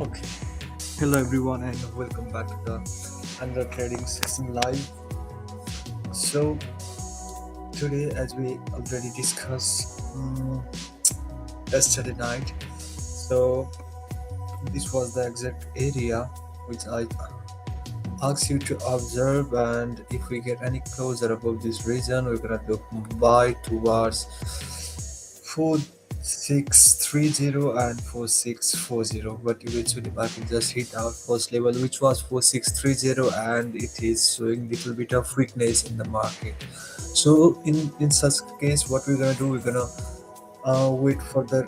Okay. Hello everyone and welcome back to the another trading session live. So today, as we already discussed yesterday night, so this was the exact area which I asked you to observe, and if we get any closer above this region, we're gonna do buy towards 4630 and 4640, but eventually market just hit our first level, which was 4630, and it is showing little bit of weakness in the market. So in such case, what we're gonna do, we're gonna wait for the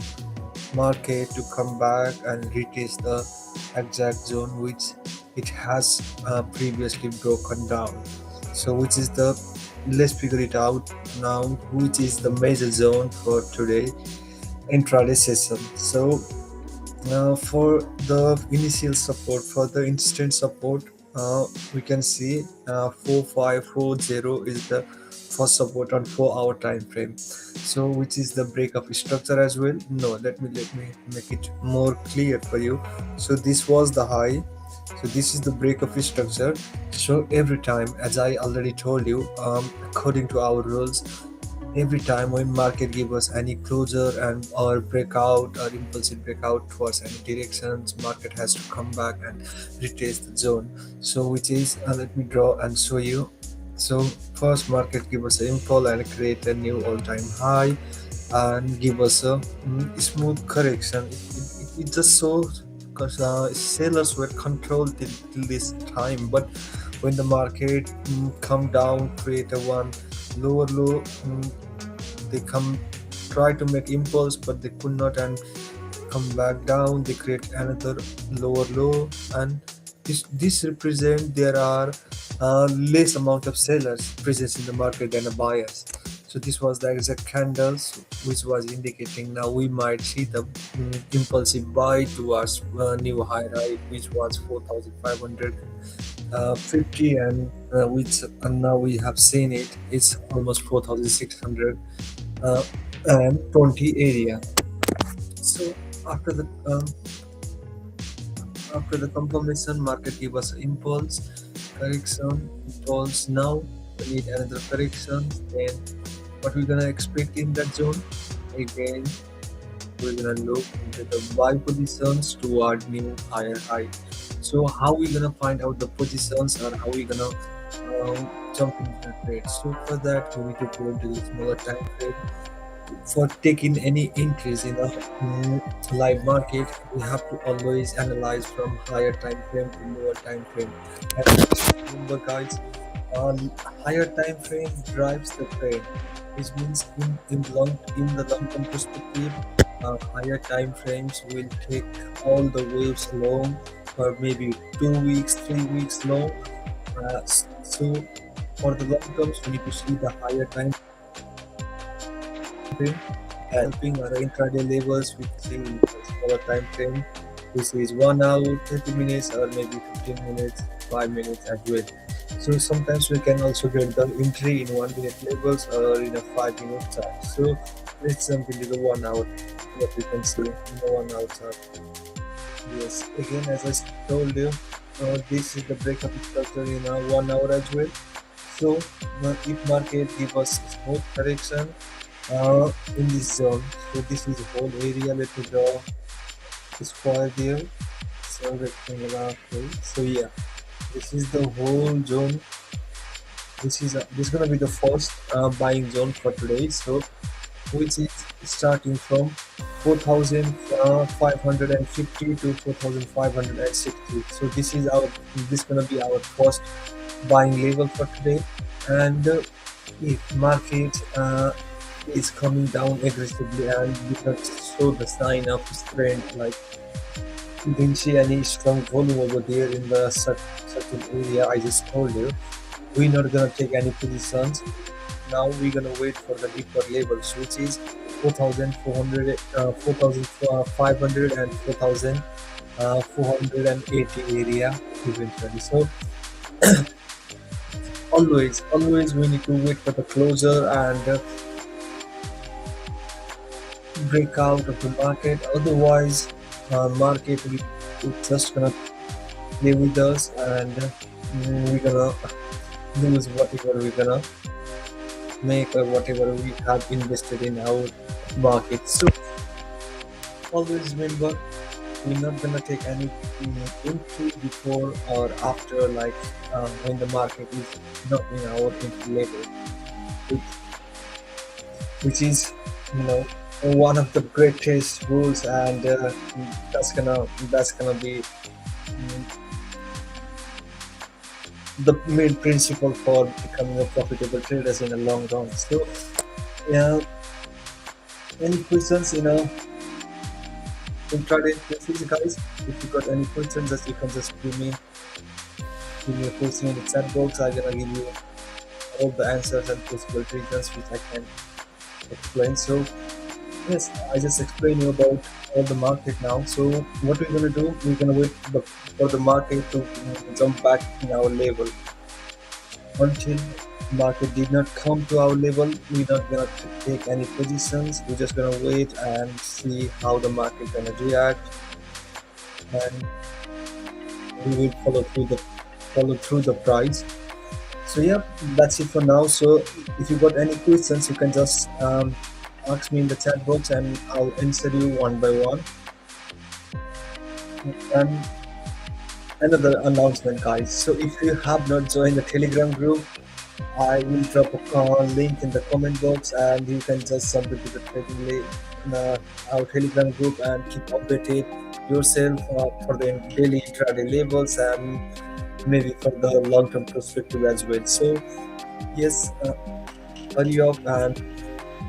market to come back and retest the exact zone which it has previously broken down. So which is the, let's figure it out now, which is the major zone for today intraday session. So for the initial support, for the instant support, we can see 4540 is the first support on 4 hour time frame. So which is the break of structure as well. No, let me make it more clear for you. So this was the high, so this is the break of structure. So every time, as I already told you, according to our rules, every time when market give us any closure and or breakout or impulsive breakout towards any directions, market has to come back and retest the zone. So which is, let me draw and show you. So first, market give us an impulse and create a new all-time high and give us a smooth correction. It just shows because sellers were controlled till this time, but when the market come down, create a one lower low, they come try to make impulse, but they could not, and come back down, they create another lower low, and this represent there are less amount of sellers present in the market than the buyers. So this was the exact candles which was indicating now we might see the impulsive buy towards new high, right, which was 4550, and which now we have seen it's almost 4600 and 20 area. So after the confirmation, market give us impulse, correction, impulse. Now we need another correction. Then what we're gonna expect in that zone? Again, we're gonna look into the buy positions toward new higher high. So how we gonna find out the positions, or how we gonna jump into the trade? So for that, we need to go into the smaller time frame. For taking any increase in a live market, we have to always analyze from higher time frame to lower time frame. And remember, guys, higher time frame drives the trend, which means in the long term perspective, higher time frames will take all the waves long for maybe 2 weeks, 3 weeks long. So for the long terms, we need to see the higher time frame, helping our intraday levels with the smaller time frame. This is 1 hour, 30 minutes, or maybe 15 minutes, 5 minutes as well. So sometimes we can also get the entry in 1 minute levels or in a 5 minute chart. So let's jump into the 1 hour. What we can see in the 1 hour chart. Yes, again, as I told you, this is the breakup structure in a 1 hour as well. So if market give us smooth correction in this zone, so this is the whole area. Let me draw a square there, so rectangular. Okay. So yeah, this is the whole zone. This is gonna be the first buying zone for today. So which is starting from 4550 to 4560. So this gonna be our first buying level for today. And if market is coming down aggressively and we not show the sign of strength, like you didn't see any strong volume over there in the certain area I just told you, we're not gonna take any positions. Now we're gonna wait for the deeper levels, which is 4400, 4500 and 4480 area eventually. So always we need to wait for the closure and breakout of the market. Otherwise, market will It's just gonna play with us, and we're gonna lose whatever we're gonna make or whatever we have invested in our market. So always remember, we're not gonna take any entry before or after, like when the market is not in our entry level, which, which is, you know, one of the greatest rules, and that's gonna be the main principle for becoming a profitable traders in the long run. So yeah, any questions, intraday please guys, if you got any questions, just you can just give me a question in the chat box. I'm gonna give you all the answers and possible reasons which I can explain. So yes, I just explained you about all the market now. So what we're gonna do, we're gonna wait for the market to jump back in our level. Until market did not come to our level, we're not gonna take any positions. We're just gonna wait and see how the market gonna react, and we will follow through the price. So yeah, that's it for now. So if you got any questions, you can just ask me in the chat box, and I'll answer you one by one. And another announcement, guys. So if you have not joined the Telegram group, I will drop a link in the comment box, and you can just jump into the our Telegram group and keep updated yourself for the daily intraday levels, and maybe for the long-term perspective as well. So yes, hurry up, and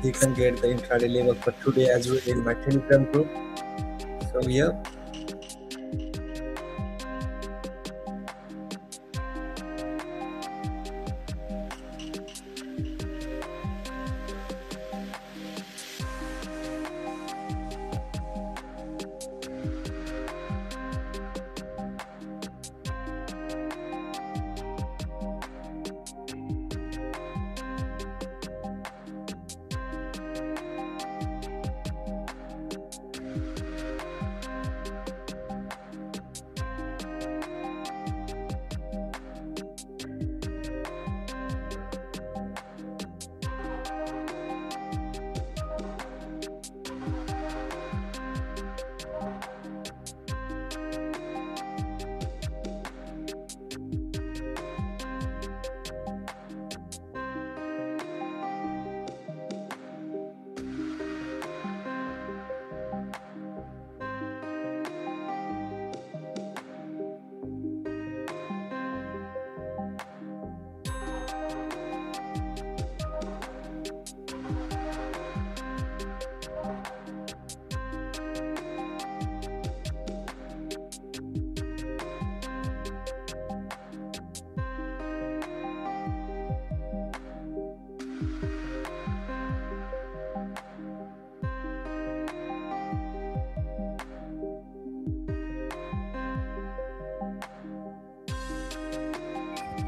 you can get the intraday level for today as well in my Telegram group. So yeah.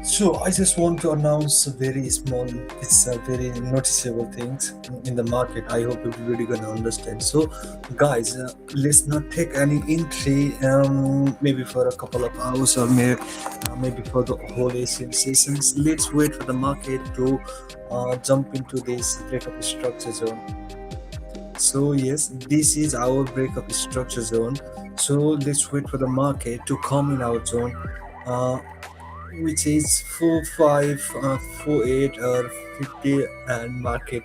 So I just want to announce a very small, it's a very noticeable things in the market. I hope everybody gonna understand. So guys, let's not take any entry maybe for a couple of hours, or maybe for the whole Asian sessions. Let's wait for the market to jump into this breakup structure zone. So yes, this is our breakup structure zone. So let's wait for the market to come in our zone. Uh, which is 45, 48 or 50, and market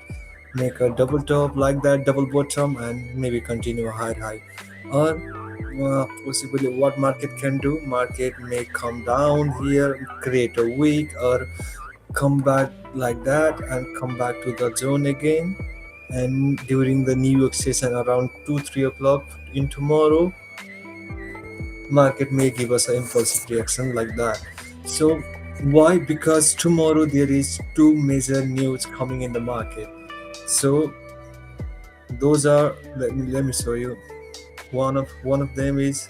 make a double top like that, double bottom, and maybe continue a high. Or possibly what market can do, market may come down here, create a week, or come back like that and come back to the zone again. And during the New York session around 2 3 o'clock in tomorrow, market may give us an impulsive reaction like that. So why? Because tomorrow there is two major news coming in the market. So those are, let me show you. One of them is